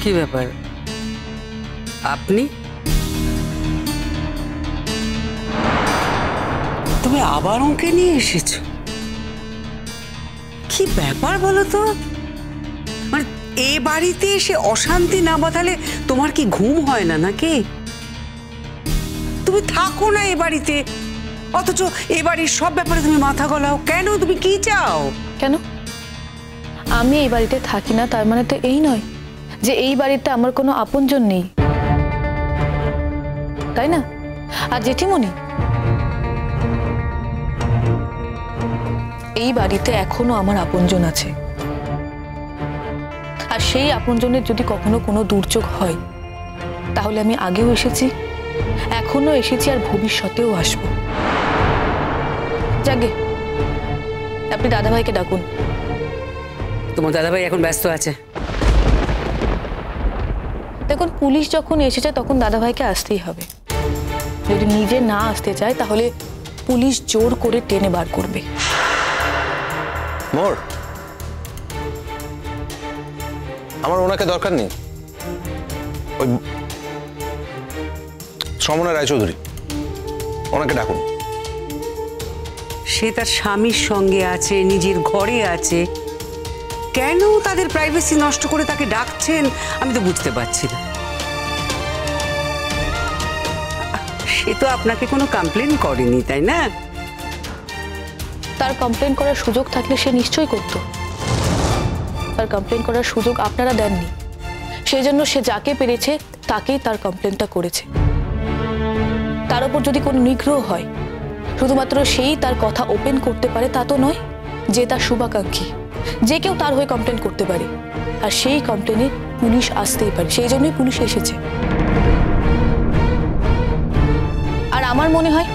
কি ব্যাপার, আপনি? তুমি আবার ওকে নিয়ে এসেছো? কি ব্যাপার বলো তো? মানে এ বাড়িতে এসে অশান্তি না বাঁধালে তোমার কি ঘুম হয় না নাকি? তুমি থাকো না এ বাড়িতে, অথচ এ বাড়ির সব ব্যাপারে তুমি মাথা গলাও কেন? তুমি কি চাও? কেন আমি এই বাড়িতে থাকি না তার মানে তো এই নয় যে এই বাড়িতে আমার কোনো আপনজন নেই, তাই না? আর জেঠিমণি, এই বাড়িতে এখনো আমার আপনজন আছে, আর সেই আপনজনের যদি কখনো কোনো দুর্যোগ হয় তাহলে আমি আগেও এসেছি, এখনো এসেছি, আর ভবিষ্যতেও আসবো। যাগে, আপনি দাদাভাইকে ডাকুন। তোমার দাদাভাই এখন ব্যস্ত আছে। দেখুন, পুলিশ যখন এসেছে তখন দাদাভাইকে আসতেই হবে। যদি নিজে না আসতে চায় তাহলে পুলিশ জোর করে টেনে বার করবে। মোর আমার ওনাকে দরকার নেই। ওই সমনা রায়চৌধুরী, ওনাকে ডাকুন। সে তার স্বামীর সঙ্গে আছে, নিজের ঘরে আছে, কেন তাদের প্রাইভেসি নষ্ট করে তাকে ডাকছেন আমি তো বুঝতে পারছি না। সে তো আপনাকে কোনো কমপ্লেন করেনি, তাই না? তার কমপ্লেন করার সুযোগ থাকলে সে নিশ্চয়ই করত। তার কমপ্লেন করার সুযোগ আপনারা দেননি, সেই জন্য সে যাকে পেরেছে তাকেই তার কমপ্লেনটা করেছে। তার উপর যদি কোনো নিগ্রহ হয়, শুধুমাত্র সেই তার কথা ওপেন করতে পারে তা তো নয়। যে তার শুভাকাঙ্ক্ষী, যে কেউ তার হয়ে কমপ্লেন করতে পারে, আর সেই কমপ্লেনে পুলিশ আসতেই পারে, সেই জন্যই পুলিশ এসেছে। আর আমার মনে হয়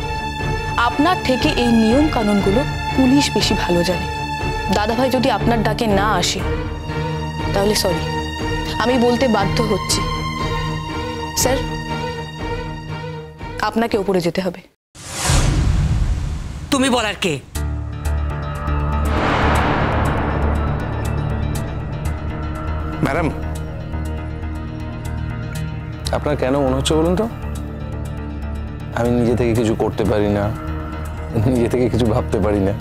আপনার থেকে এই নিয়ম কানুনগুলো পুলিশ বেশি ভালো জানে। দাদাভাই যদি আপনার ডাকে না আসে তাহলে সরি, আমি বলতে বাধ্য হচ্ছি, স্যার আপনাকে উপরে যেতে হবে। তুমি বলার কে? ম্যাডাম, আপনার কেন মনে হচ্ছে বলুন তো আমি নিজে থেকে কিছু করতে পারি না, নিজে থেকে কিছু ভাবতে পারি না?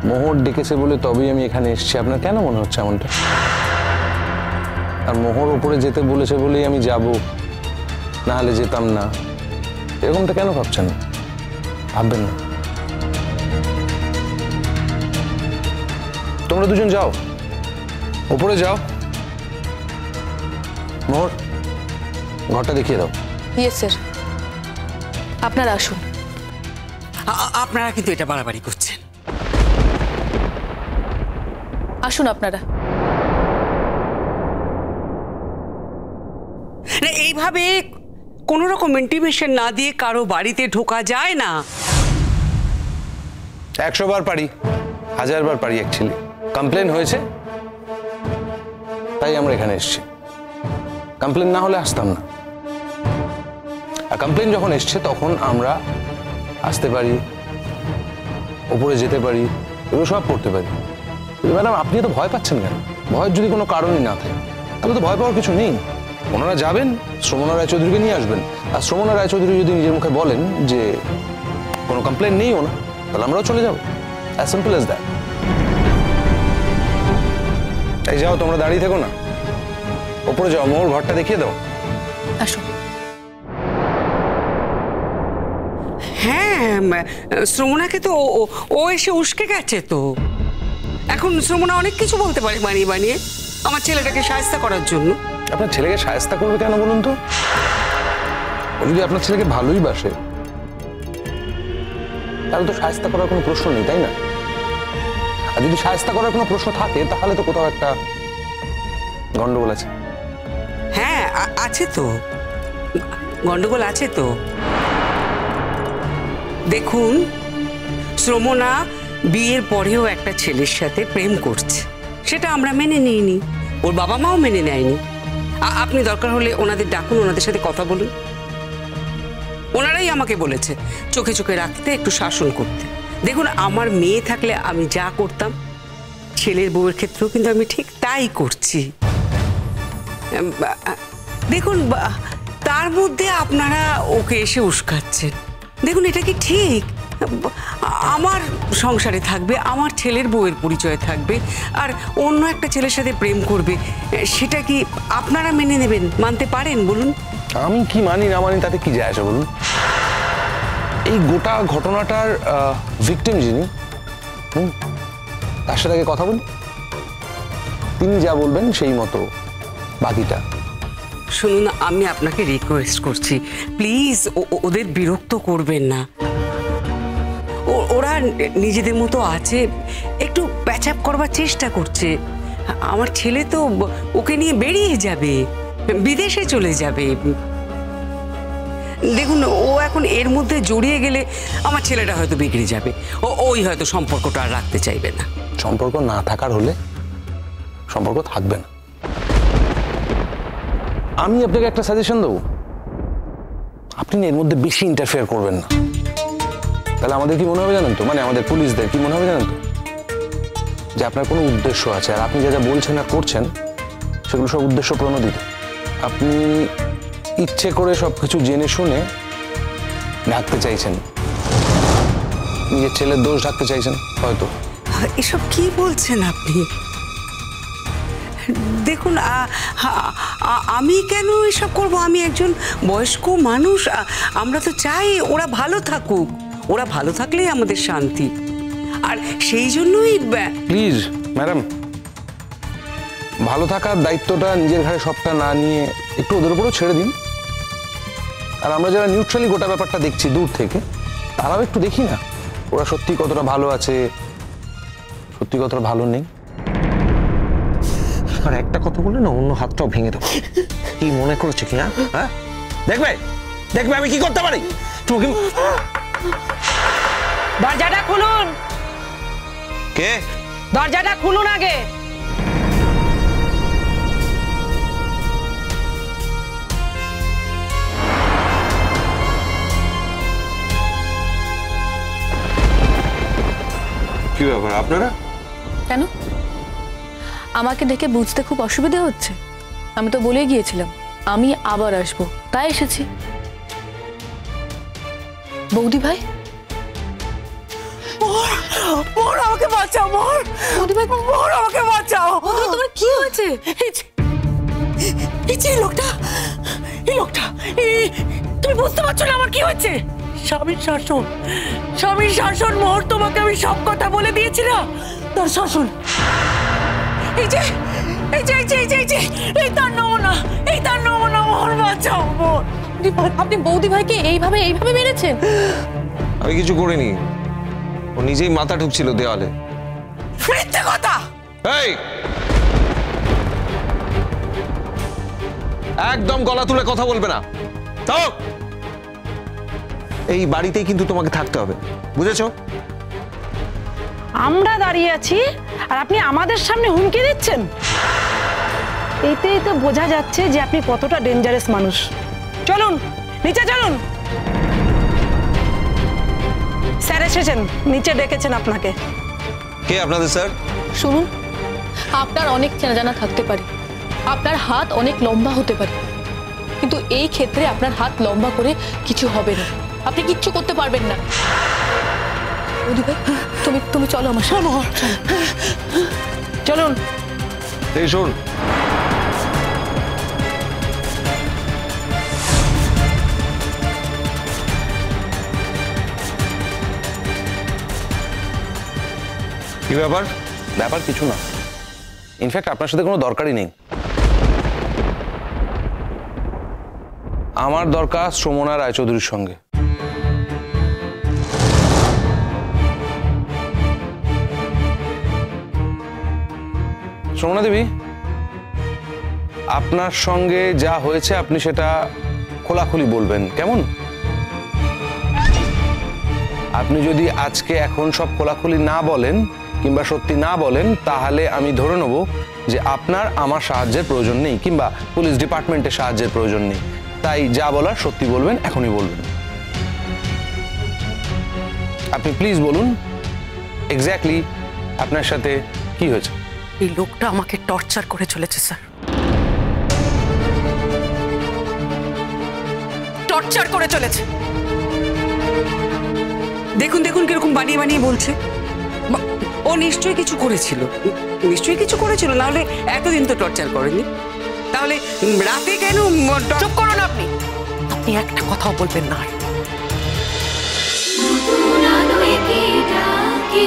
মোহর ডেকেছে বলে তবেই আমি এখানে এসেছি, আপনার কেন মনে হচ্ছে এমনটা? আর মোহর উপরে যেতে বলেছে বলেই আমি যাব, না হলে যেতাম না, এরকমটা কেন ভাবছেন? ভাববেন না। তোমরা দুজন যাও, উপরে যাও। মোহর, ঘরটা দেখিয়ে দাও। ইয়েস স্যার, আপনারা আসুন। আপনারা কিন্তু এটা বাড়াবাড়ি করছেন। আসুন আপনারা। এইভাবে কোন রকম ইন্টিমেশন না দিয়ে কারো বাড়িতে ঢোকা যায় না। 100 বার পারি, 1000 বার পারি। অ্যাকচুয়ালি কমপ্লেন হয়েছে তাই আমরা এখানে এসেছি, কমপ্লেন না হলে আসতাম না। আর কমপ্লেন যখন এসছে তখন আমরা আসতে পারি, উপরে যেতে পারি, এগুলো সব করতে পারি। ম্যাডাম, আপনি তো ভয় পাচ্ছেন কেন? ভয়ের যদি কোনো কারণই না থাকে তাহলে তো ভয় পাওয়ার কিছু নেই। ওনারা যাবেন, শ্রমনা রায়চৌধুরীকে নিয়ে আসবেন, আর শ্রমনা রায়চৌধুরী যদি নিজের মুখে বলেন যে কোনো কমপ্লেন নেই ওনা, তাহলে আমরাও চলে যাবো। As simple as that. এই যাও, তোমরা দাঁড়িয়ে থেকো না, ওপরে যাও, মোর ঘরটা দেখিয়ে দাও। আসুন। হ্যাঁ, শ্রমণাকে তো ও এসে উস্কে গেছে তো। এখন শ্রমণা অনেক কিছু বলতে পারে বানিয়ে বানিয়ে আমার ছেলেটাকে সাহায্য করার জন্য। আপনার ছেলেকে সাহায্য করবে কেন বলুন তো? ও যদি আপনার ছেলেকে ভালোই বাসে তাহলে তো সাহায্য করার কোনো প্রশ্ন নেই, তাই না? আর যদি সাহায্য করার কোনো প্রশ্ন থাকে তাহলে তো কোথাও একটা গন্ডগোল আছে। হ্যাঁ, আছে তো, গন্ডগোল আছে তো। দেখুন, শ্রমণা বিয়ের পরেও একটা ছেলের সাথে প্রেম করছে, সেটা আমরা মেনে নিইনি, ওর বাবা মাও মেনে নেয়নি। আপনি দরকার হলে ওনাদের ডাকুন, ওনাদের সাথে কথা বলুন। ওনারাই আমাকে বলেছে চোখে চোখে রাখতে, একটু শাসন করতে। দেখুন, আমার মেয়ে থাকলে আমি যা করতাম ছেলের বউয়ের ক্ষেত্রেও কিন্তু আমি ঠিক তাই করছি। দেখুন তার মধ্যে আপনারা ওকে এসে উস্কাচ্ছেন। দেখুন এটা কি ঠিক? আমার সংসারে থাকবে, আমার ছেলের বউয়ের পরিচয় থাকবে, আর অন্য একটা ছেলের সাথে প্রেম করবে, সেটা কি আপনারা মেনে নেবেন, মানতে পারেন বলুন? আমি কি মানি না মানি তাতে কি যায় আসে বলুন? এই গোটা ঘটনাটার ভিকটিম যিনি, তার সাথে আগে কথা বলি, তিনি যা বলবেন সেই মতো বাকিটা। শুনুন, আমি আপনাকে রিকোয়েস্ট করছি, প্লিজ ওদের বিরক্ত করবেন না। ওরা নিজেদের মতো আছে, একটু প্যাচ আপ করবার চেষ্টা করছে। আমার ছেলে তো ওকে নিয়ে বেরিয়ে যাবে, বিদেশে চলে যাবে। দেখুন ও এখন এর মধ্যে জড়িয়ে গেলে আমার ছেলেটা হয়তো বিগড়ে যাবে, ওই হয়তো সম্পর্কটা আর রাখতে চাইবে না। সম্পর্ক না থাকার হলে সম্পর্ক থাকবে না। আমি আপনাকে একটা সাজেশন দেবো, আপনি এর মধ্যে বেশি ইন্টারফেয়ার করবেন না। তাহলে আমাদের কি মনে হবে জানেন তো, মানে আমাদের পুলিশদের কি মনে হবে জানেন তো, যে আপনার কোনো উদ্দেশ্য আছে, আর আপনি যা যা বলছেন আর করছেন সেগুলো সব উদ্দেশ্য প্রণোদিত। আপনি ইচ্ছে করে সবকিছু জেনে শুনে ঢাকতে চাইছেন, নিজের ছেলের দোষ ঢাকতে চাইছেন হয়তো। এসব কি বলছেন আপনি? দেখুন আমি কেন এসব করব? আমি একজন বয়স্ক মানুষ, আমরা তো চাই ওরা ভালো থাকুক, ওরা ভালো থাকলেই আমাদের শান্তি। আর সেই জন্যই প্লিজ ম্যাডাম, ভালো থাকার দায়িত্বটা নিজের ঘাড়ে সবটা না নিয়ে একটু ওদের উপরেও ছেড়ে দিন। আর আমরা যারা নিউট্রালি গোটা ব্যাপারটা দেখছি দূর থেকে, তারাও একটু দেখি না ওরা সত্যি কতটা ভালো আছে, সত্যি কতটা ভালো নেই। আর একটা কথা বলে না অন্য হাতটাও ভেঙে দেবো। কি মনে করছে কি? হ্যাঁ দেখবে দেখবে আমি কি করতে পারি তোমাকে। দরজাটা খুলুন। কে? দরজাটা খুলুন আগে। কি ব্যাপার আপনারা? কেন? আমাকে দেখে বুঝতে খুব অসুবিধা হচ্ছে? আমি তো বলে গিয়েছিলাম আমি আবার আসবো, তাই এসেছি। বৌদি ভাই, মোর আমাকে বাঁচাও, মোর বৌদি ভাই, মোর আমাকে বাঁচাও। তোমার কি হয়েছে? এই লোকটা তুমি বুঝতে পারছো না আমার কি হয়েছে? স্বামীর শাসন মোর, তোমাকে আমি সব কথা বলে দিয়েছি না, তোর শাসন। এই তার নমুনা, মোর বাঁচাও মোর। আপনি বৌদি ভাইকে এইভাবে মেরেছেন? আমি কিছু করিনি, ও নিজেই মাথা ঢুকছিল দেওয়ালে। মিথ্যে কথা। এই একদম গলা তুলে কথা বলবে না। তাও এই বাড়িতেই কিন্তু তোমাকে থাকতে হবে, বুঝেছো? আমরা দাঁড়িয়ে আছি আর আপনি আমাদের সামনে হুমকি দিচ্ছেন। এতেই তো বোঝা যাচ্ছে যে আপনি কতটা ডেঞ্জারাস মানুষ। চলুন নিচে চলুন। স্যার এসেছেন, নিচে ডেকেছেন আপনাকে। কে আপনাদের স্যার? শুনুন, আপনার অনেক চেনা থাকতে পারে, আপনার হাত অনেক লম্বা হতে পারে, কিন্তু এই ক্ষেত্রে আপনার হাত লম্বা করে কিছু হবে না, আপনি কিচ্ছু করতে পারবেন না। বৌদি ভাই, তুমি চলো আমার সাথে। চলুন। এই শোন, কি ব্যাপার? ব্যাপার কিছু না, ইনফ্যাক্ট আপনার সাথে কোনো দরকারই নেই। আমার দরকার সুমনা রায়চৌধুরীর সঙ্গে। সুমনা দেবী, আপনার সঙ্গে যা হয়েছে আপনি সেটা খোলাখুলি বলবেন, কেমন? আপনি যদি আজকে এখন সব খোলাখুলি না বলেন কিংবা সত্যি না বলেন, তাহলে আমি ধরে নেব যে আপনার আমার সাহায্যের প্রয়োজন নেই কিংবা পুলিশ ডিপার্টমেন্টের সাহায্যের প্রয়োজন নেই। তাই যা বলার সত্যি বলবেন, এখনই বলবেন। আপনি প্লিজ বলুন এক্স্যাক্টলি আপনার সাথে কি হয়েছে। এই লোকটা আমাকে টর্চার করে চলেছে স্যার। টর্চার করে চলেছে। দেখুন দেখুন কিরকম বানিয়ে বানিয়ে বলছে। ও নিশ্চয়ই কিছু করেছিল, নিশ্চয়ই কিছু করেছিল, না হলে এতদিন তো টর্চার করেনি। তাহলে রাতে কেন? চুপ করুন আপনি, আপনি একটা কথাও বলবেন না। নতুন আলো একে ডাকে